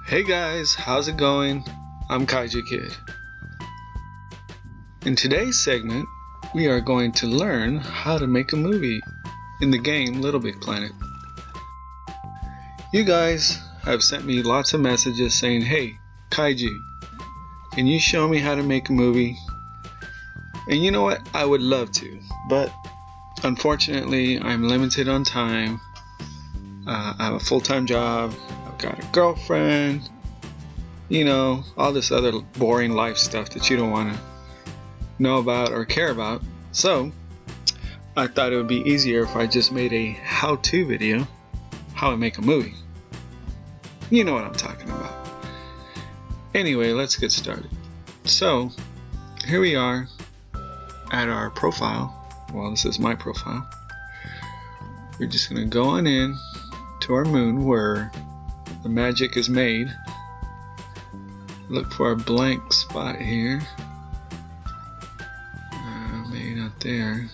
Hey guys, how's it going? I'm Kaiju Kid. In today's segment, we are going to learn how to make a movie in the game Little Big Planet. You guys have sent me lots of messages saying, hey, Kaiju, can you show me how to make a movie? And you know what? I would love to, but unfortunately, I'm limited on time. I have a full-time job, I've got a girlfriend, all this other boring life stuff that you don't want to know about or care about. So I thought it would be easier if I just made a how-to video, how to make a movie. You know what I'm talking about. Anyway, let's get started. So here we are at our profile. Well, this is my profile. We're just going to go on in to our moon where the magic is made. Look for a blank spot here. Maybe not there.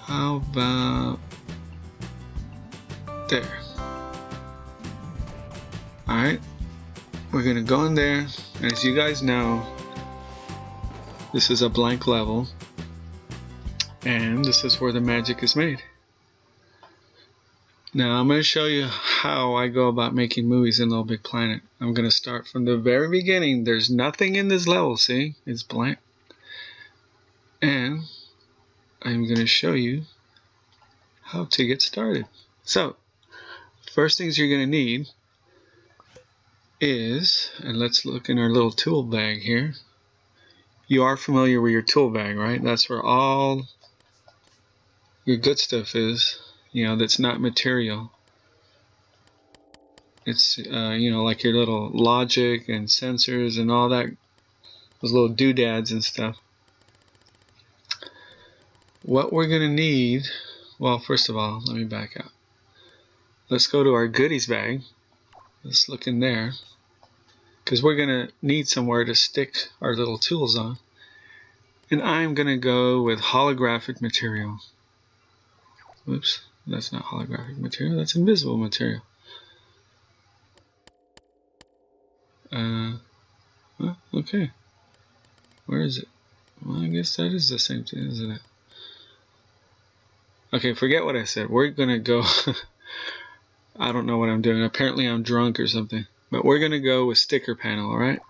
How about there? Alright, we're going to go in there. As you guys know, this is a blank level, and this is where the magic is made. Now I'm going to show you how I go about making movies in Little Big Planet. I'm going to start from the very beginning. There's nothing in this level, see? It's blank. And I'm going to show you how to get started. So, first things you're going to need is, and let's look in our little tool bag here. You are familiar with your tool bag, right? That's where all your good stuff is, that's not material. It's, like your little logic and sensors and all that, those little doodads and stuff. What we're going to need, well, first of all, let me back up. Let's go to our goodies bag. Let's look in there, because we're going to need somewhere to stick our little tools on. And I'm going to go with holographic material. Oops, that's not holographic material, that's invisible material. Okay. Where is it? Well, I guess that is the same thing, isn't it? Okay, forget what I said. We're going to go... I don't know what I'm doing. Apparently I'm drunk or something. But we're going to go with sticker panel, alright?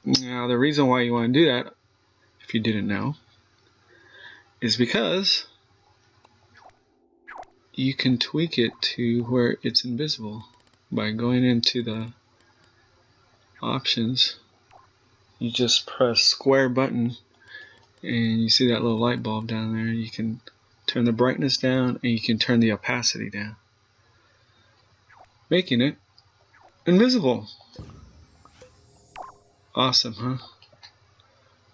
Now, the reason why you want to do that, if you didn't know, is because you can tweak it to where it's invisible by going into the options. You just press square button and you see that little light bulb down there. You can turn the brightness down and you can turn the opacity down, making it invisible. Awesome, huh?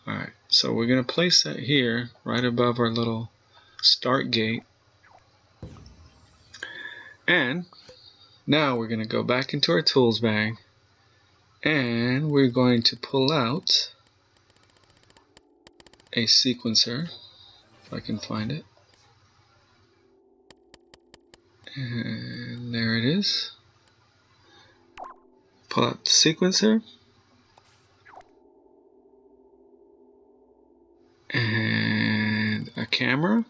Alright, so we're going to place that here right above our little start gate. And now we're going to go back into our tools bag and we're going to pull out a sequencer, if I can find it. And there it is. Pull out the sequencer. And a camera.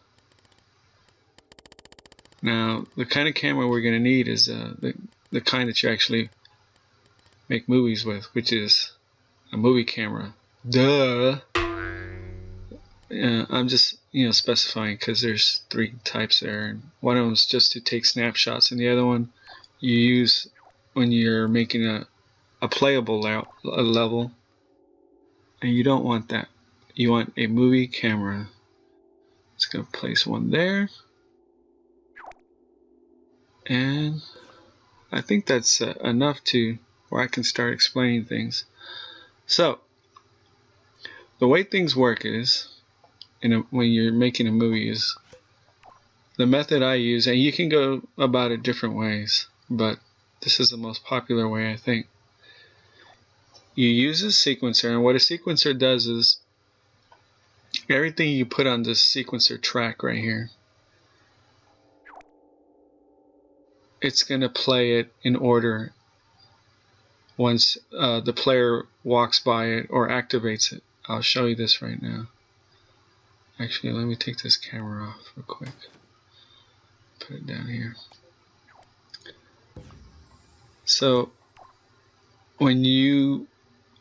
Now, the kind of camera we're going to need is the kind that you actually make movies with, which is a movie camera. Duh! I'm just, specifying because there's 3 types there. And one of them is just to take snapshots, and the other one you use when you're making a playable level. And you don't want that. You want a movie camera. Just going to place one there. And I think that's enough to where I can start explaining things. So, the way things work is, when you're making a movie, is the method I use, and you can go about it different ways, but this is the most popular way, I think. You use a sequencer, and what a sequencer does is everything you put on this sequencer track right here, it's going to play it in order once the player walks by it or activates it. I'll show you this right now. Actually, let me take this camera off real quick. Put it down here. So when you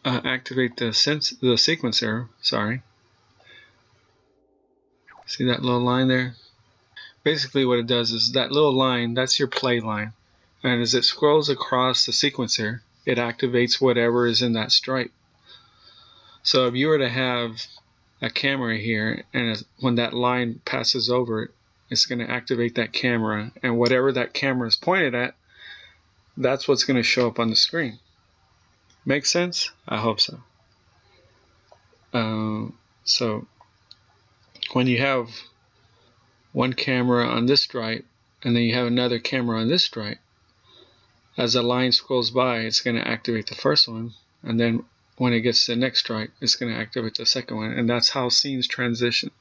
activate the sequencer, see that little line there? Basically what it does is that little line, that's your play line. And as it scrolls across the sequencer, it activates whatever is in that stripe. So if you were to have a camera here, and when that line passes over it, it's going to activate that camera, and whatever that camera is pointed at, that's what's going to show up on the screen. Make sense? I hope so. So when you have one camera on this stripe, and then you have another camera on this stripe, as the line scrolls by, it's going to activate the first one, and then when it gets to the next stripe, it's going to activate the second one, and that's how scenes transition.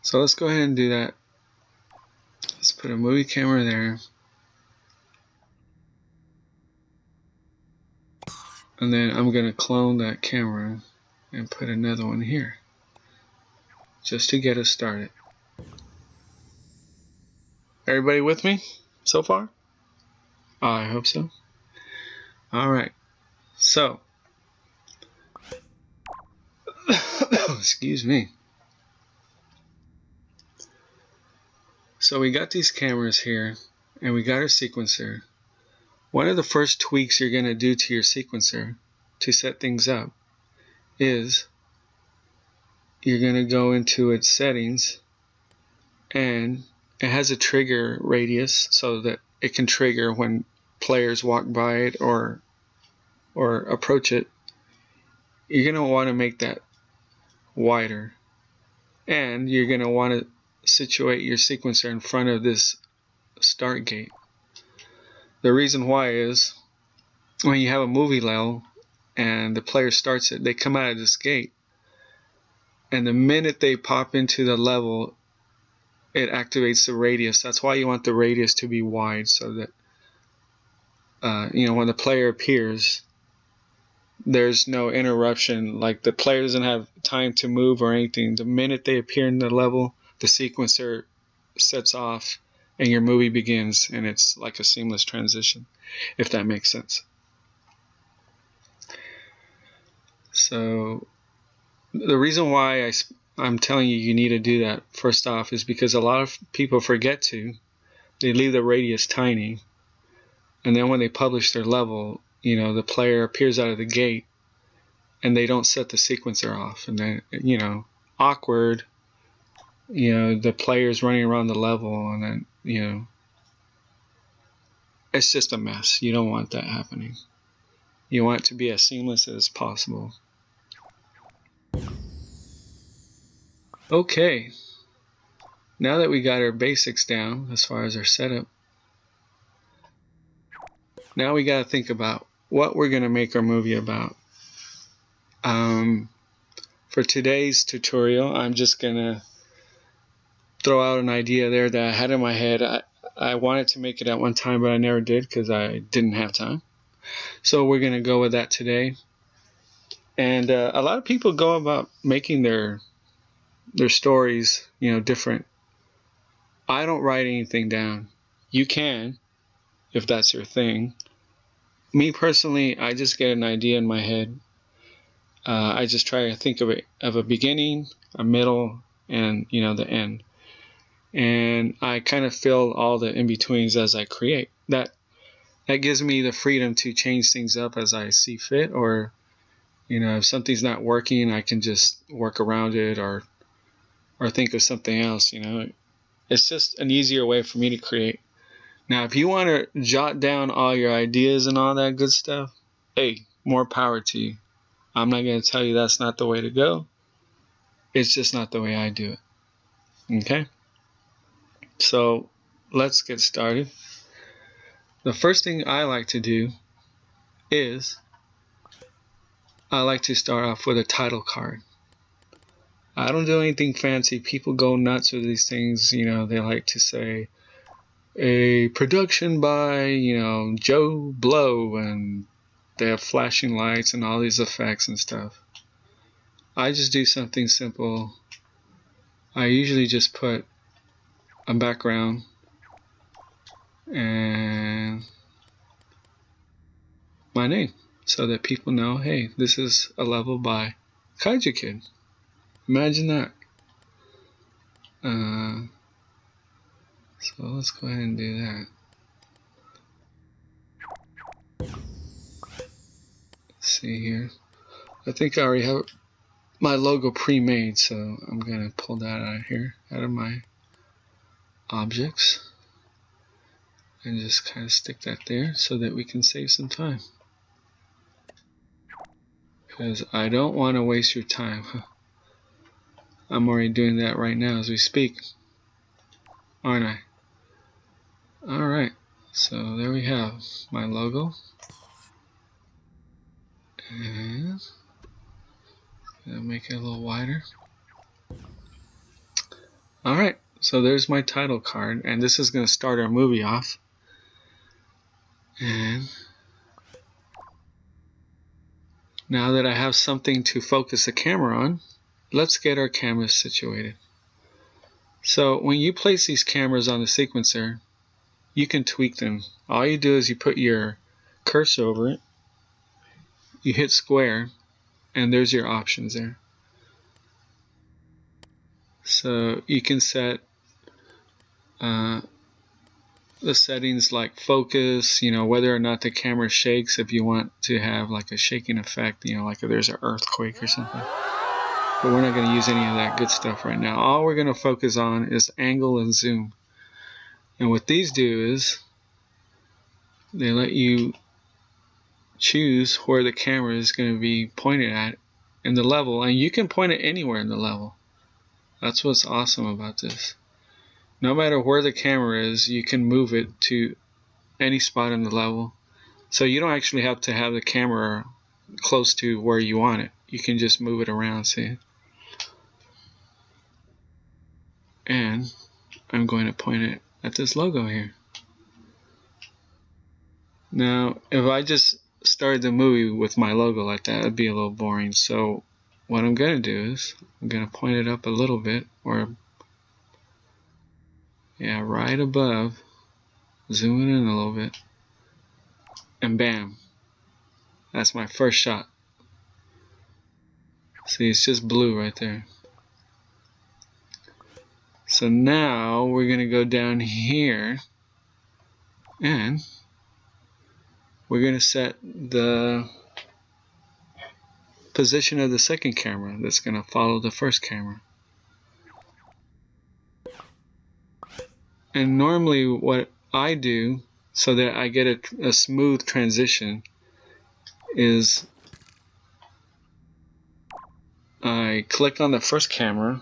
So let's go ahead and do that. Let's put a movie camera there. And then I'm going to clone that camera and put another one here, just to get us started. Everybody with me so far? I hope so. Alright, so excuse me. So we got these cameras here, and we got our sequencer. One of the first tweaks you're going to do to your sequencer to set things up is you're going to go into its settings, and it has a trigger radius so that it can trigger when players walk by it or approach it. You're going to want to make that wider, and you're going to want to situate your sequencer in front of this start gate. The reason why is when you have a movie level and the player starts it, they come out of this gate, and the minute they pop into the level, it activates the radius. That's why you want the radius to be wide, so that when the player appears, there's no interruption. Like, the player doesn't have time to move or anything. The minute they appear in the level, the sequencer sets off and your movie begins, and it's like a seamless transition, if that makes sense. So the reason why I'm telling you need to do that first off is because a lot of people forget to. They leave the radius tiny, and then when they publish their level, the player appears out of the gate and they don't set the sequencer off, and then awkward, the player's running around the level, and then it's just a mess. You don't want that happening. You want it to be as seamless as possible. Okay, now that we got our basics down as far as our setup, now we got to think about what we're going to make our movie about. For today's tutorial, I'm just going to throw out an idea there that I had in my head. I wanted to make it at one time, but I never did because I didn't have time. So we're going to go with that today. And a lot of people go about making their stories, different. I don't write anything down. You can, if that's your thing. Me personally, I just get an idea in my head. I just try to think of a beginning, a middle, and the end. And I kind of fill all the in-betweens as I create. That gives me the freedom to change things up as I see fit, or if something's not working, I can just work around it or think of something else. It's just an easier way for me to create. Now, if you want to jot down all your ideas and all that good stuff, hey, more power to you. I'm not going to tell you that's not the way to go. It's just not the way I do it. Okay? So let's get started. The first thing I like to do is I like to start off with a title card. I don't do anything fancy. People go nuts with these things. They like to say, a production by, Joe Blow, and they have flashing lights and all these effects and stuff. I just do something simple. I usually just put a background and my name so that people know, hey, this is a level by Kaiju Kid. Imagine that. So let's go ahead and do that. Let's see here. I think I already have my logo pre-made, so I'm going to pull that out here, out of my objects, and just kind of stick that there so that we can save some time. Because I don't want to waste your time. I'm already doing that right now as we speak, aren't I? Alright, so there we have my logo. And I'll make it a little wider. Alright, so there's my title card, and this is going to start our movie off. And now that I have something to focus the camera on, let's get our cameras situated. So when you place these cameras on the sequencer, you can tweak them. All you do is you put your cursor over it, you hit square, and there's your options there. So you can set the settings like focus, whether or not the camera shakes, if you want to have like a shaking effect, like if there's an earthquake or something. But we're not going to use any of that good stuff right now. All we're going to focus on is angle and zoom. And what these do is they let you choose where the camera is going to be pointed at in the level, and you can point it anywhere in the level. That's what's awesome about this. No matter where the camera is, you can move it to any spot in the level. So you don't actually have to have the camera close to where you want it. You can just move it around, see? And I'm going to point it at this logo here. Now, if I just started the movie with my logo like that, it'd be a little boring. So what I'm going to do is I'm going to point it up a little bit, or right above, zoom it in a little bit, and bam, that's my first shot. See, it's just blue right there. So now we're going to go down here and we're going to set the position of the second camera that's going to follow the first camera. And normally what I do so that I get a smooth transition is I click on the first camera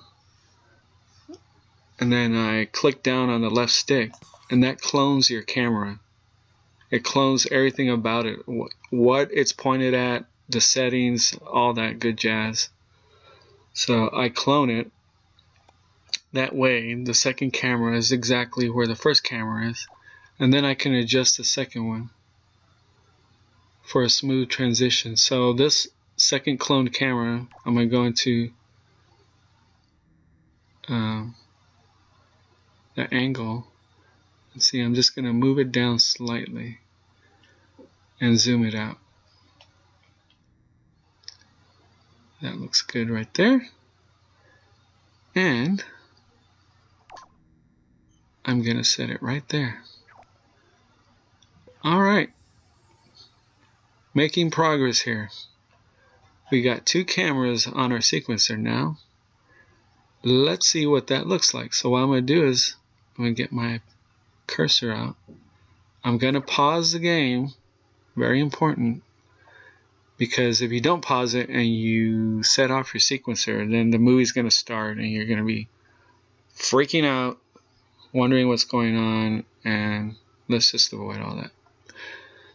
and then I click down on the left stick, and that clones your camera. It clones everything about it, what it's pointed at, the settings, all that good jazz. So I clone it. That way the second camera is exactly where the first camera is, and then I can adjust the second one for a smooth transition. So this second cloned camera, I'm going to go into the angle, and see, I'm just going to move it down slightly and zoom it out. That looks good right there. And I'm going to set it right there. Alright, making progress here. We got two cameras on our sequencer now. Let's see what that looks like. So what I'm going to do is I'm going to get my cursor out. I'm going to pause the game, very important, because if you don't pause it and you set off your sequencer, then the movie's going to start and you're going to be freaking out, wondering what's going on, and let's just avoid all that.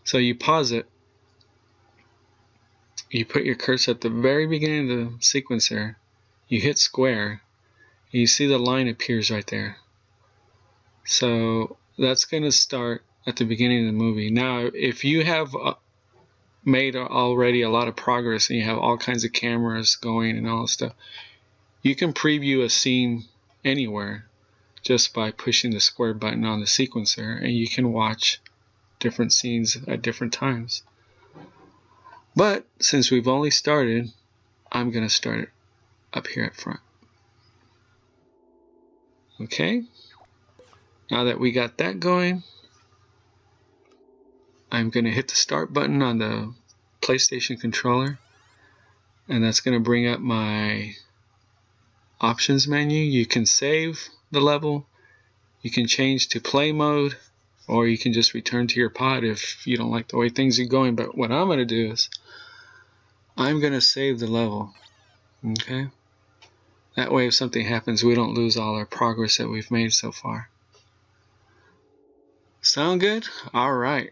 So you pause it, you put your cursor at the very beginning of the sequencer, you hit square, and you see the line appears right there. So that's going to start at the beginning of the movie. Now, if you have made already a lot of progress and you have all kinds of cameras going and all that stuff, you can preview a scene anywhere just by pushing the square button on the sequencer, and you can watch different scenes at different times. But since we've only started, I'm going to start it up here at front. Okay, now that we got that going, I'm going to hit the start button on the PlayStation controller, and that's going to bring up my options menu. You can save the level, you can change to play mode, or you can just return to your pod if you don't like the way things are going. But what I'm going to do is I'm going to save the level. Okay, that way if something happens, we don't lose all our progress that we've made so far. Sound good? Alright.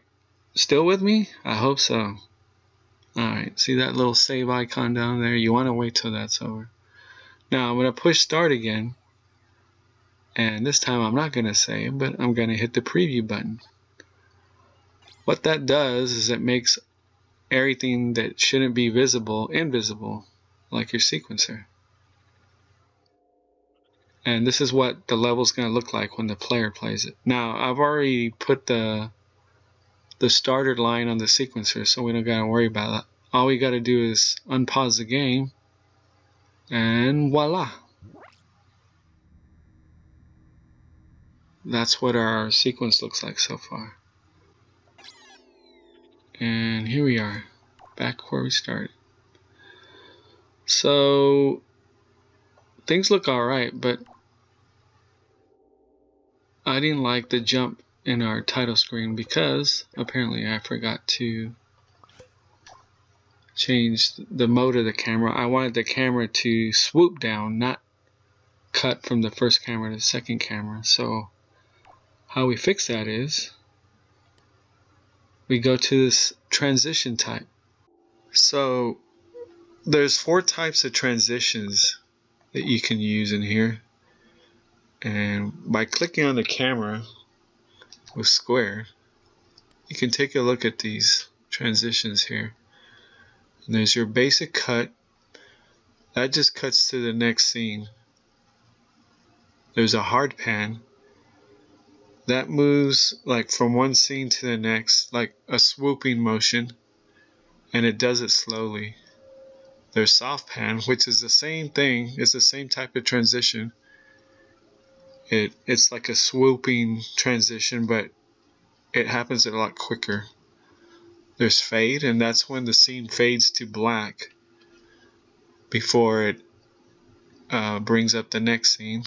Still with me? I hope so. Alright, see that little save icon down there? You want to wait till that's over. Now I'm going to push start again. And this time I'm not going to save, but I'm going to hit the preview button. What that does is it makes everything that shouldn't be visible invisible, like your sequencer. And this is what the level's going to look like when the player plays it. Now, I've already put the starter line on the sequencer, so we don't got to worry about that. All we got to do is unpause the game, and voila. That's what our sequence looks like so far. And here we are, back where we started. So, things look alright, but I didn't like the jump in our title screen because apparently I forgot to change the mode of the camera. I wanted the camera to swoop down, not cut from the first camera to the second camera. So how we fix that is we go to this transition type. So there's 4 types of transitions that you can use in here, and by clicking on the camera with square, you can take a look at these transitions here. And there's your basic cut. That just cuts to the next scene. There's a hard pan. That moves like from one scene to the next, like a swooping motion, and it does it slowly. There's soft pan, which is the same thing. It's the same type of transition. It's like a swooping transition, but it happens a lot quicker. There's fade, and that's when the scene fades to black before it brings up the next scene.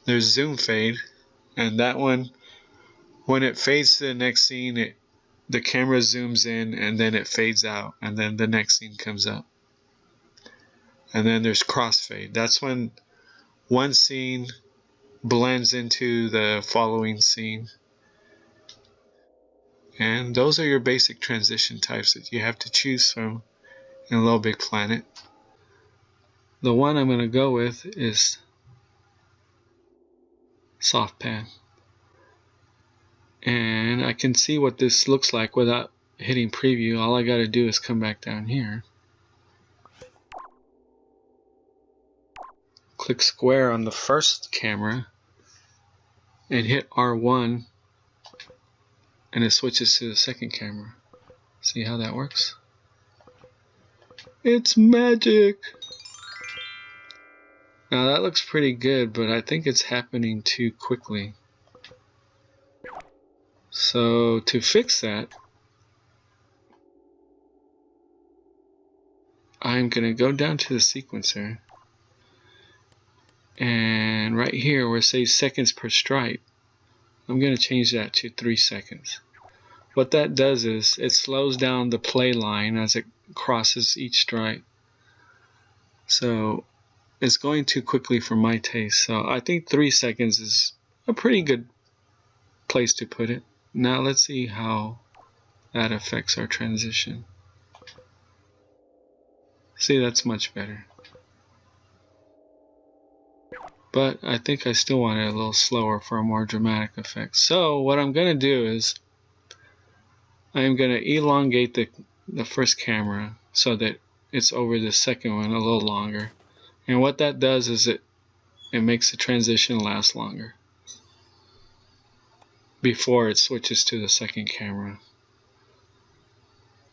There's zoom fade, and that one, when it fades to the next scene, the camera zooms in and then it fades out, and then the next scene comes up. And then there's crossfade. That's when one scene blends into the following scene. And those are your basic transition types that you have to choose from in Little Big Planet. The one I'm going to go with is soft pan. And I can see what this looks like without hitting preview. All I got to do is come back down here, click square on the first camera, and hit R1, and it switches to the second camera. See how that works? It's magic! Now that looks pretty good, but I think it's happening too quickly. So to fix that, I'm going to go down to the sequencer, and right here where it says seconds per stripe, I'm going to change that to 3 seconds. What that does is it slows down the play line as it crosses each stripe. So it's going too quickly for my taste. So I think 3 seconds is a pretty good place to put it. Now let's see how that affects our transition. See, that's much better. but I think I still want it a little slower for a more dramatic effect. So what I'm going to do is I'm going to elongate the first camera so that it's over the second one a little longer. And what that does is it makes the transition last longer before it switches to the second camera.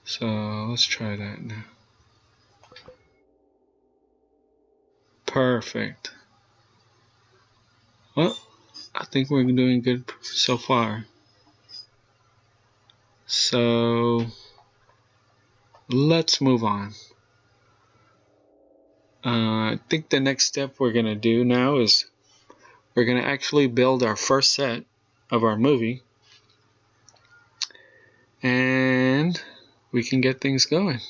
So let's try that now. Perfect. Well, I think we're doing good so far. So let's move on. I think the next step we're going to do now is we're going to actually build our first set of our movie, and we can get things going.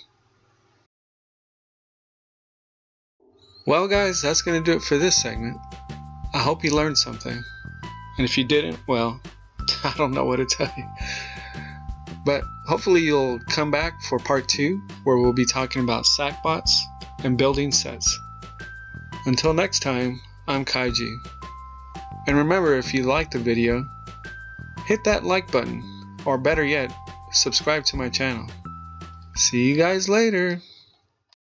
Well guys, that's going to do it for this segment. I hope you learned something. And if you didn't, well, I don't know what to tell you. But hopefully you'll come back for part 2, where we'll be talking about Sackbots and building sets. Until next time, I'm Kaiji. And remember, if you liked the video, hit that like button, or better yet, subscribe to my channel. See you guys later.